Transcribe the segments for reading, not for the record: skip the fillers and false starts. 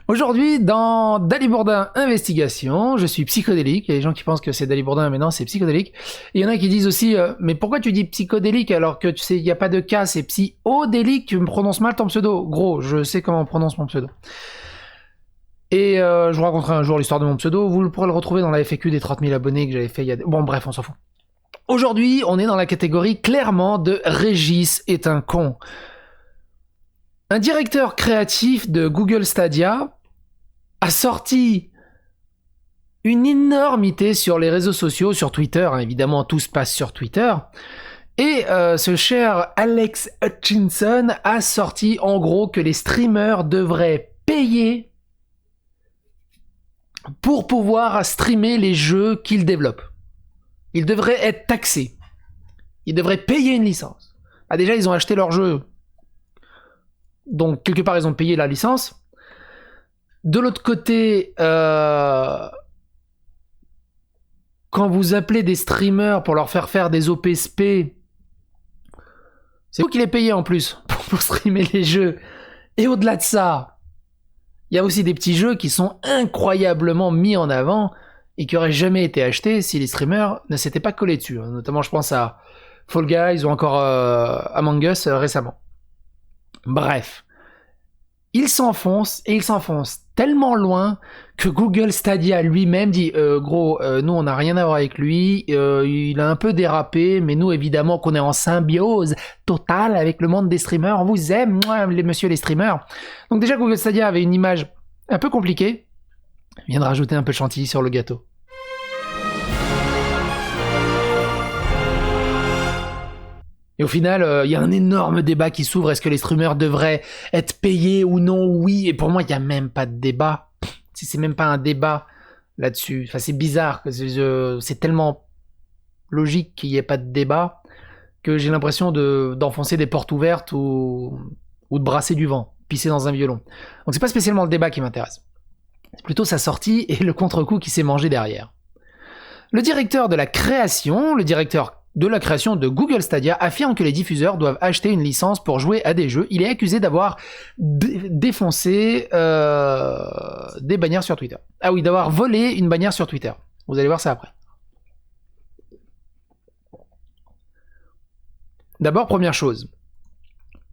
Aujourd'hui, dans Dalibourdin Investigation, je suis psychodélique. Il y a des gens qui pensent que c'est Dalibourdin, mais non, c'est psychodélique. Et il y en a qui disent aussi, mais pourquoi tu dis psychodélique alors que tu sais, il n'y a pas de K, c'est psychodélique, tu me prononces mal ton pseudo. Gros, je sais comment on prononce mon pseudo. Et je vous raconterai un jour l'histoire de mon pseudo. Vous pourrez le retrouver dans la FAQ des 30 000 abonnés que j'avais fait il y a... Bon, bref, on s'en fout. Aujourd'hui, on est dans la catégorie clairement de Régis est un con. Un directeur créatif de Google Stadia a sorti une énormité sur les réseaux sociaux, sur Twitter, hein, évidemment tout se passe sur Twitter, et ce cher Alex Hutchinson a sorti en gros que les streamers devraient payer pour pouvoir streamer les jeux qu'ils développent. Ils devraient être taxés. Ils devraient payer une licence. Ah, déjà, ils ont acheté leur jeu. Donc, quelque part, ils ont payé la licence. De l'autre côté, quand vous appelez des streamers pour leur faire des OPSP, c'est vous qui les payez en plus pour streamer les jeux. Et au-delà de ça, il y a aussi des petits jeux qui sont incroyablement mis en avant et qui auraient jamais été achetés si les streamers ne s'étaient pas collés dessus. Notamment, je pense à Fall Guys ou encore Among Us récemment. Bref. Il s'enfonce tellement loin que Google Stadia lui-même dit gros, nous on n'a rien à voir avec lui, il a un peu dérapé, mais nous évidemment qu'on est en symbiose totale avec le monde des streamers, on vous aime, les messieurs les streamers. Donc déjà Google Stadia avait une image un peu compliquée, il vient de rajouter un peu de chantilly sur le gâteau. Et au final, il y a un énorme débat qui s'ouvre. Est-ce que les streamers devraient être payés ou non? Oui. Et pour moi, il n'y a même pas de débat. C'est même pas un débat là-dessus. Enfin, c'est bizarre. C'est tellement logique qu'il n'y ait pas de débat que j'ai l'impression d'enfoncer des portes ouvertes ou de brasser du vent, pisser dans un violon. Donc c'est pas spécialement le débat qui m'intéresse. C'est plutôt sa sortie et le contre-coup qui s'est mangé derrière. Le directeur de la création de Google Stadia affirme que les diffuseurs doivent acheter une licence pour jouer à des jeux. Il est accusé d'avoir défoncé des bannières sur Twitter. Ah oui, d'avoir volé une bannière sur Twitter. Vous allez voir ça après. D'abord, première chose,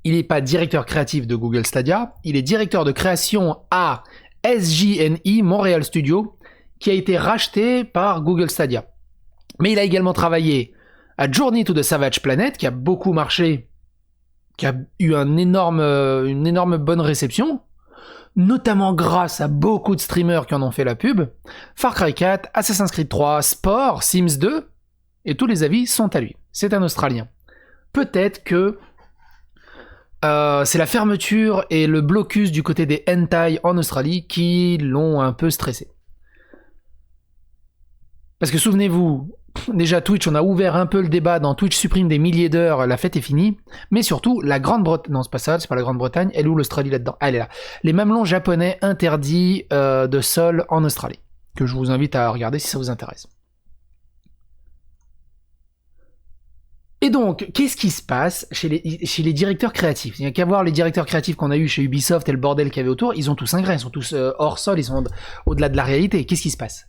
il n'est pas directeur créatif de Google Stadia, il est directeur de création à SJNI, Montréal Studio, qui a été racheté par Google Stadia. Mais il a également travaillé à Journey to the Savage Planet, qui a beaucoup marché, qui a eu une énorme bonne réception, notamment grâce à beaucoup de streamers qui en ont fait la pub, Far Cry 4, Assassin's Creed 3, Sport, Sims 2, et tous les avis sont à lui. C'est un Australien. Peut-être que c'est la fermeture et le blocus du côté des hentai en Australie qui l'ont un peu stressé. Parce que souvenez-vous, déjà Twitch, on a ouvert un peu le débat dans Twitch supprime des milliers d'heures, la fête est finie, mais surtout la Grande-Bretagne, non c'est pas ça, c'est pas la Grande-Bretagne, elle est où l'Australie là-dedans? Ah, elle est là. Les mamelons japonais interdits de sol en Australie, que je vous invite à regarder si ça vous intéresse. Et donc, qu'est-ce qui se passe chez les directeurs créatifs? Il n'y a qu'à voir les directeurs créatifs qu'on a eu chez Ubisoft et le bordel qu'il y avait autour, ils ont tous un grain, ils sont tous hors sol, ils sont au-delà de la réalité. Qu'est-ce qui se passe?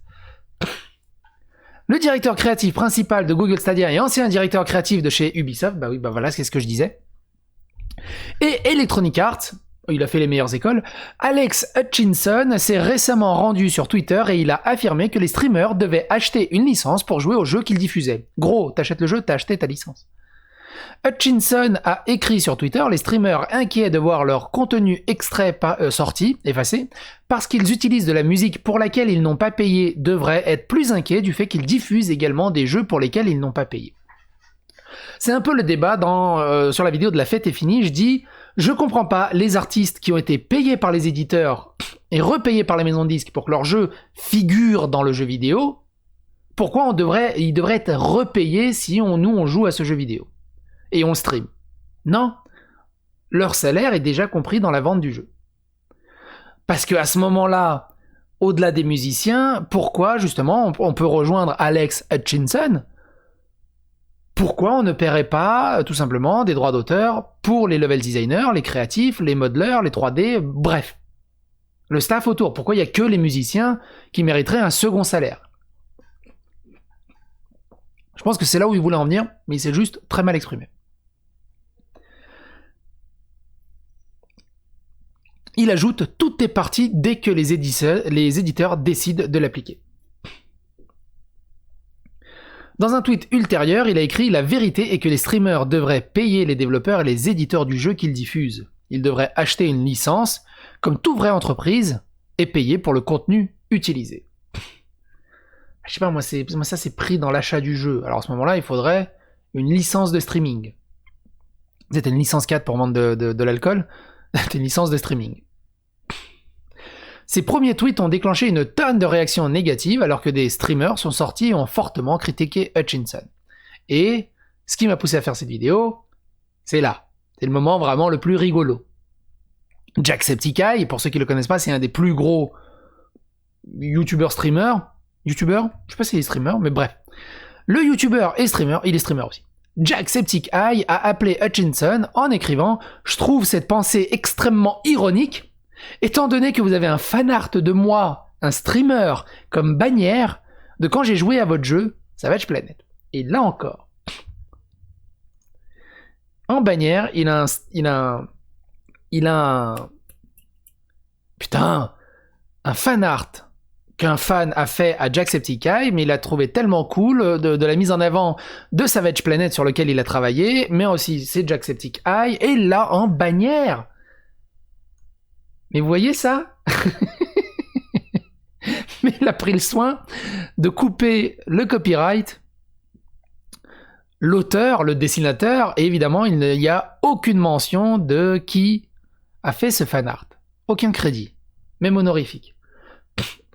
Le directeur créatif principal de Google Stadia et ancien directeur créatif de chez Ubisoft, bah oui, bah voilà, c'est ce que je disais. Et Electronic Arts, il a fait les meilleures écoles, Alex Hutchinson s'est récemment rendu sur Twitter et il a affirmé que les streamers devaient acheter une licence pour jouer au jeu qu'ils diffusaient. Gros, t'achètes le jeu, t'as acheté ta licence. Hutchinson a écrit sur Twitter les streamers inquiets de voir leur contenu extrait sorti, effacé, parce qu'ils utilisent de la musique pour laquelle ils n'ont pas payé devraient être plus inquiets du fait qu'ils diffusent également des jeux pour lesquels ils n'ont pas payé. C'est un peu le débat sur la vidéo de la fête est finie, je dis je comprends pas les artistes qui ont été payés par les éditeurs et repayés par les maisons de disques pour que leur jeu figure dans le jeu vidéo, pourquoi ils devraient être repayés si on joue à ce jeu vidéo et on le stream. Non, leur salaire est déjà compris dans la vente du jeu. Parce qu'à ce moment-là, au-delà des musiciens, pourquoi justement on peut rejoindre Alex Hutchinson? Pourquoi on ne paierait pas tout simplement des droits d'auteur pour les level designers, les créatifs, les modeleurs, les 3D, bref. Le staff autour. Pourquoi il n'y a que les musiciens qui mériteraient un second salaire? Je pense que c'est là où il voulait en venir, mais il s'est juste très mal exprimé. Il ajoute: tout est parti dès que les éditeurs décident de l'appliquer. Dans un tweet ultérieur, il a écrit: la vérité est que les streamers devraient payer les développeurs et les éditeurs du jeu qu'ils diffusent. Ils devraient acheter une licence, comme toute vraie entreprise, et payer pour le contenu utilisé. Je sais pas, moi ça c'est pris dans l'achat du jeu. Alors à ce moment-là, il faudrait une licence de streaming. C'était une licence 4 pour vendre de l'alcool. C'était une licence de streaming. Ces premiers tweets ont déclenché une tonne de réactions négatives alors que des streamers sont sortis et ont fortement critiqué Hutchinson. Et ce qui m'a poussé à faire cette vidéo, c'est là. C'est le moment vraiment le plus rigolo. Jacksepticeye, pour ceux qui le connaissent pas, c'est un des plus gros youtubeurs-streamers. Youtubeur? Je sais pas si il est streamer, mais bref. Le youtubeur est streamer, il est streamer aussi. Jacksepticeye a appelé Hutchinson en écrivant: je trouve cette pensée extrêmement ironique, étant donné que vous avez un fanart de moi, un streamer, comme bannière de quand j'ai joué à votre jeu, Savage Planet. Et là encore, en bannière, il a un fanart qu'un fan a fait à Jacksepticeye, mais il a trouvé tellement cool de la mise en avant de Savage Planet sur lequel il a travaillé, mais aussi c'est Jacksepticeye, et là en bannière. Mais vous voyez ça? Mais il a pris le soin de couper le copyright, l'auteur, le dessinateur, et évidemment il n'y a aucune mention de qui a fait ce fanart. Aucun crédit, même honorifique.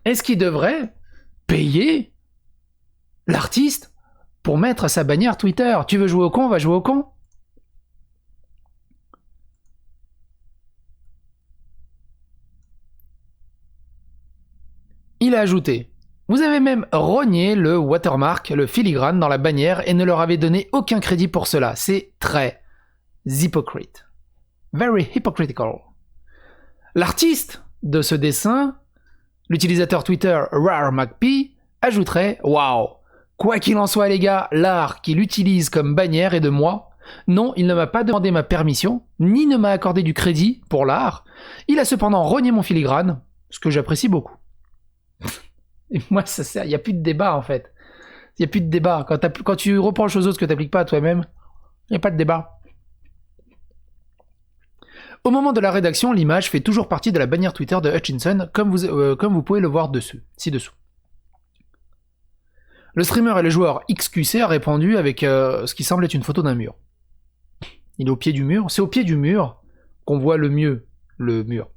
Est-ce qu'il devrait payer l'artiste pour mettre sa bannière Twitter? Tu veux jouer au con, va jouer au con. Il a ajouté: vous avez même rogné le watermark, le filigrane dans la bannière et ne leur avez donné aucun crédit pour cela. C'est très hypocrite. Very hypocritical. L'artiste de ce dessin, l'utilisateur Twitter RareMacP, ajouterait: waouh, quoi qu'il en soit les gars, l'art qu'il utilise comme bannière est de moi. Non, il ne m'a pas demandé ma permission, ni ne m'a accordé du crédit pour l'art. Il a cependant rogné mon filigrane, ce que j'apprécie beaucoup. Et moi, ça sert, il n'y a plus de débat en fait. Il n'y a plus de débat. Quand tu reproches aux autres ce que tu n'appliques pas à toi-même, il n'y a pas de débat. Au moment de la rédaction, l'image fait toujours partie de la bannière Twitter de Hutchinson, comme vous pouvez le voir ci-dessous. Le streamer et le joueur XQC a répondu avec ce qui semble être une photo d'un mur. Il est au pied du mur. C'est au pied du mur qu'on voit le mieux le mur.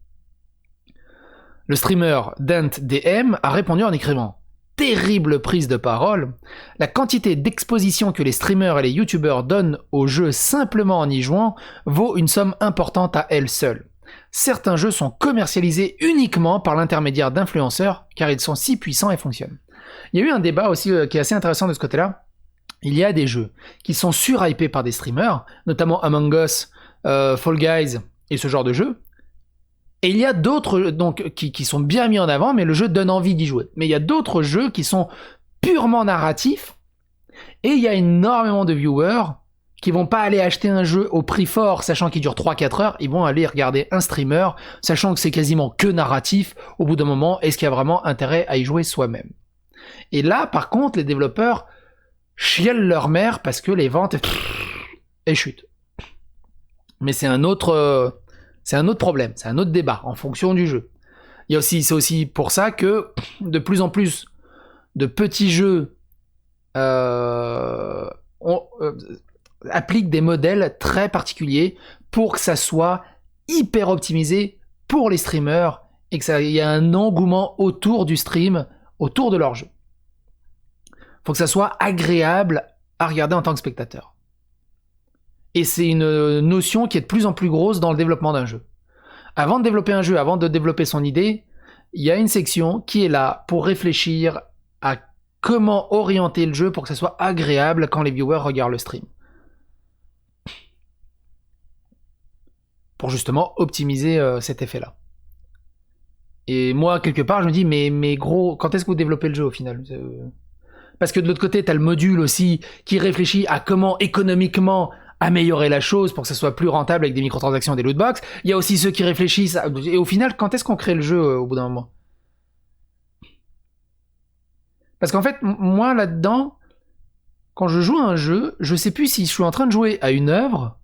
Le streamer DantDM a répondu en écrivant: terrible prise de parole. La quantité d'exposition que les streamers et les youtubeurs donnent au jeu simplement en y jouant vaut une somme importante à elle seule. Certains jeux sont commercialisés uniquement par l'intermédiaire d'influenceurs car ils sont si puissants et fonctionnent. Il y a eu un débat aussi qui est assez intéressant de ce côté-là. Il y a des jeux qui sont surhypés par des streamers, notamment Among Us, Fall Guys et ce genre de jeux. Et il y a d'autres donc qui sont bien mis en avant, mais le jeu donne envie d'y jouer. Mais il y a d'autres jeux qui sont purement narratifs, et il y a énormément de viewers qui vont pas aller acheter un jeu au prix fort, sachant qu'il dure 3-4 heures, ils vont aller regarder un streamer, sachant que c'est quasiment que narratif. Au bout d'un moment, est-ce qu'il y a vraiment intérêt à y jouer soi-même? Et là, par contre, les développeurs chialent leur mère parce que les ventes chutent. Mais c'est un autre problème, c'est un autre débat en fonction du jeu. C'est aussi pour ça que de plus en plus de petits jeux appliquent des modèles très particuliers pour que ça soit hyper optimisé pour les streamers et qu'il y ait un engouement autour du stream, autour de leur jeu. Faut que ça soit agréable à regarder en tant que spectateur. Et c'est une notion qui est de plus en plus grosse dans le développement d'un jeu. Avant de développer un jeu, avant de développer son idée, il y a une section qui est là pour réfléchir à comment orienter le jeu pour que ça soit agréable quand les viewers regardent le stream. Pour justement optimiser cet effet-là. Et moi, quelque part, je me dis, mais gros, quand est-ce que vous développez le jeu au final? Parce que de l'autre côté, t'as le module aussi qui réfléchit à comment économiquement améliorer la chose pour que ça soit plus rentable avec des microtransactions et des lootbox. Il y a aussi ceux qui réfléchissent et au final, quand est-ce qu'on crée le jeu au bout d'un moment? Parce qu'en fait, moi là-dedans, quand je joue à un jeu, je sais plus si je suis en train de jouer à une œuvre.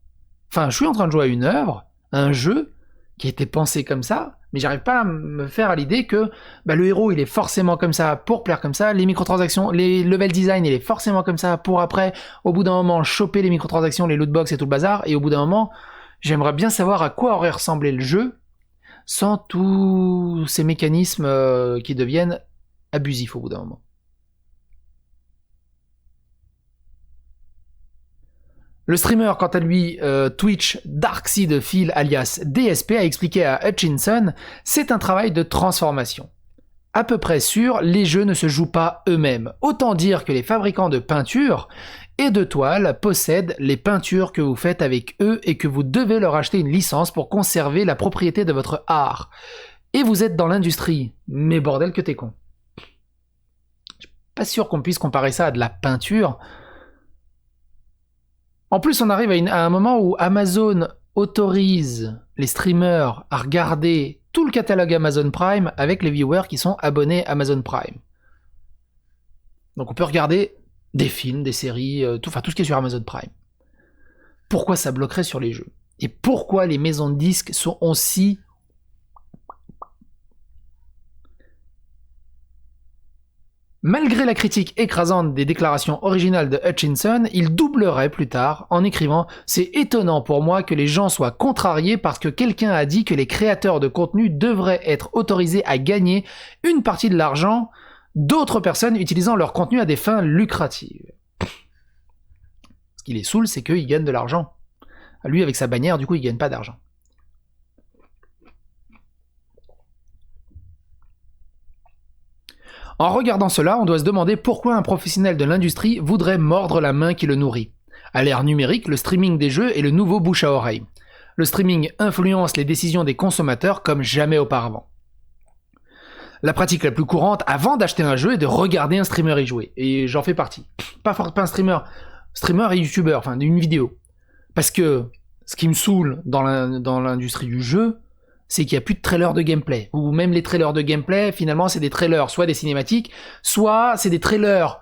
Enfin, je suis en train de jouer à une œuvre, à un jeu qui était pensé comme ça, mais j'arrive pas à me faire à l'idée que bah, le héros il est forcément comme ça pour plaire comme ça, les microtransactions, les level design il est forcément comme ça pour après, au bout d'un moment, choper les microtransactions, les lootbox et tout le bazar, et au bout d'un moment, j'aimerais bien savoir à quoi aurait ressemblé le jeu sans tous ces mécanismes qui deviennent abusifs au bout d'un moment. Le streamer, quant à lui, Twitch Darkseid Phil alias DSP a expliqué à Hutchinson, c'est un travail de transformation. À peu près sûr, les jeux ne se jouent pas eux-mêmes. Autant dire que les fabricants de peintures et de toiles possèdent les peintures que vous faites avec eux et que vous devez leur acheter une licence pour conserver la propriété de votre art. Et vous êtes dans l'industrie. Mais bordel que t'es con. Je suis pas sûr qu'on puisse comparer ça à de la peinture. En plus, on arrive à un moment où Amazon autorise les streamers à regarder tout le catalogue Amazon Prime avec les viewers qui sont abonnés Amazon Prime. Donc on peut regarder des films, des séries, tout ce qui est sur Amazon Prime. Pourquoi ça bloquerait sur les jeux? Et pourquoi les maisons de disques sont aussi... Malgré la critique écrasante des déclarations originales de Hutchinson, il doublerait plus tard en écrivant « C'est étonnant pour moi que les gens soient contrariés parce que quelqu'un a dit que les créateurs de contenu devraient être autorisés à gagner une partie de l'argent d'autres personnes utilisant leur contenu à des fins lucratives. » Ce qui les saoule, c'est qu'il gagne de l'argent. Lui, avec sa bannière, du coup, il gagne pas d'argent. En regardant cela, on doit se demander pourquoi un professionnel de l'industrie voudrait mordre la main qui le nourrit. À l'ère numérique, le streaming des jeux est le nouveau bouche à oreille. Le streaming influence les décisions des consommateurs comme jamais auparavant. La pratique la plus courante avant d'acheter un jeu est de regarder un streamer y jouer. Et j'en fais partie. Pas un streamer et youtubeur, enfin d'une vidéo. Parce que ce qui me saoule dans l'industrie du jeu, c'est qu'il n'y a plus de trailers de gameplay. Ou même les trailers de gameplay, finalement, c'est des trailers, soit des cinématiques, soit c'est des trailers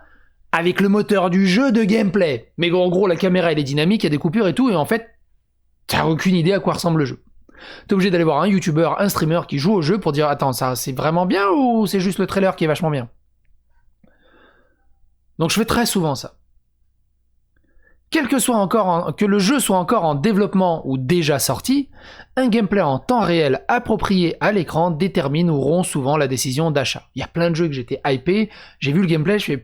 avec le moteur du jeu de gameplay. Mais en gros, la caméra, elle est dynamique, il y a des coupures et tout, et en fait, t'as aucune idée à quoi ressemble le jeu. T'es obligé d'aller voir un youtubeur, un streamer qui joue au jeu pour dire « Attends, ça, c'est vraiment bien ou c'est juste le trailer qui est vachement bien ?» Donc je fais très souvent ça. Que le jeu soit encore en développement ou déjà sorti, un gameplay en temps réel approprié à l'écran détermine ou rompt souvent la décision d'achat. Il y a plein de jeux que j'étais hypé, j'ai vu le gameplay, je fais...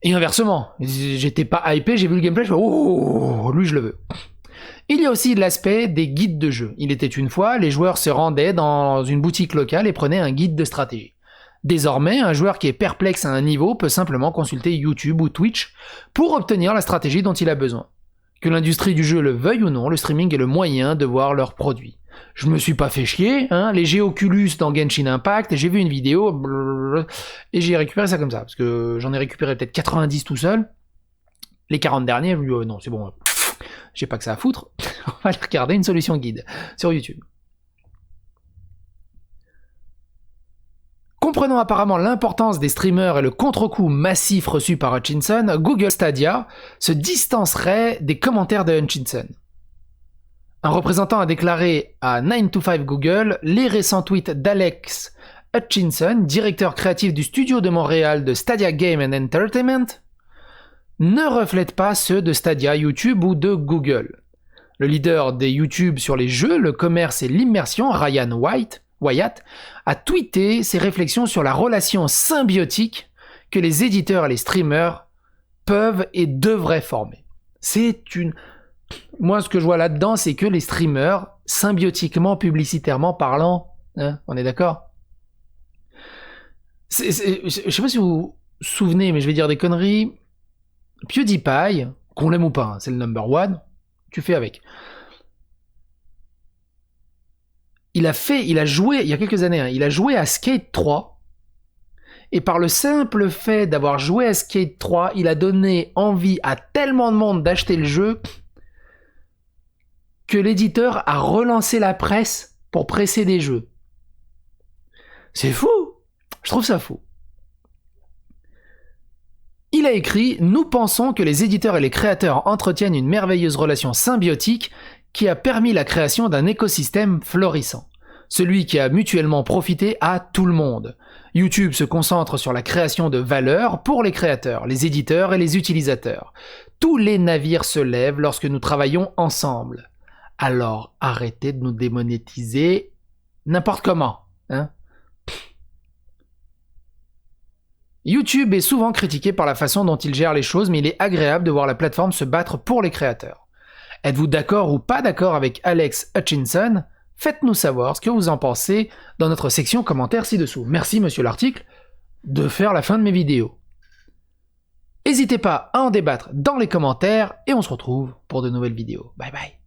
Et inversement, j'étais pas hypé, j'ai vu le gameplay, je fais oh, lui je le veux. Il y a aussi l'aspect des guides de jeu. Il était une fois, les joueurs se rendaient dans une boutique locale et prenaient un guide de stratégie. Désormais, un joueur qui est perplexe à un niveau peut simplement consulter YouTube ou Twitch pour obtenir la stratégie dont il a besoin. Que l'industrie du jeu le veuille ou non, le streaming est le moyen de voir leurs produits. Je me suis pas fait chier, hein, les Géoculus dans Genshin Impact, j'ai vu une vidéo, et j'ai récupéré ça comme ça, parce que j'en ai récupéré peut-être 90 tout seul. Les 40 derniers, non, c'est bon, j'ai pas que ça à foutre, on va aller regarder une solution guide sur YouTube. Comprenant apparemment l'importance des streamers et le contre-coup massif reçu par Hutchinson, Google Stadia se distancerait des commentaires de Hutchinson. Un représentant a déclaré à 9to5 Google les récents tweets d'Alex Hutchinson, directeur créatif du studio de Montréal de Stadia Game and Entertainment, ne reflètent pas ceux de Stadia, YouTube ou de Google. Le leader des YouTube sur les jeux, le commerce et l'immersion, Ryan Wyatt, a tweeté ses réflexions sur la relation symbiotique que les éditeurs et les streamers peuvent et devraient former. Moi, ce que je vois là-dedans, c'est que les streamers, symbiotiquement, publicitairement parlant, hein, on est d'accord? Je sais pas si vous vous souvenez, mais je vais dire des conneries. PewDiePie, qu'on l'aime ou pas, hein, c'est le number one, tu fais avec. il a joué, il y a quelques années, hein, il a joué à Skate 3, et par le simple fait d'avoir joué à Skate 3, il a donné envie à tellement de monde d'acheter le jeu que l'éditeur a relancé la presse pour presser des jeux. C'est fou! Je trouve ça fou. Il a écrit « Nous pensons que les éditeurs et les créateurs entretiennent une merveilleuse relation symbiotique qui a permis la création d'un écosystème florissant. Celui qui a mutuellement profité à tout le monde. YouTube se concentre sur la création de valeur pour les créateurs, les éditeurs et les utilisateurs. Tous les navires se lèvent lorsque nous travaillons ensemble. Alors arrêtez de nous démonétiser n'importe comment, hein ? YouTube est souvent critiqué par la façon dont il gère les choses, mais il est agréable de voir la plateforme se battre pour les créateurs. Êtes-vous d'accord ou pas d'accord avec Alex Hutchinson ? Faites-nous savoir ce que vous en pensez dans notre section commentaires ci-dessous. Merci, monsieur l'article, de faire la fin de mes vidéos. N'hésitez pas à en débattre dans les commentaires et on se retrouve pour de nouvelles vidéos. Bye bye.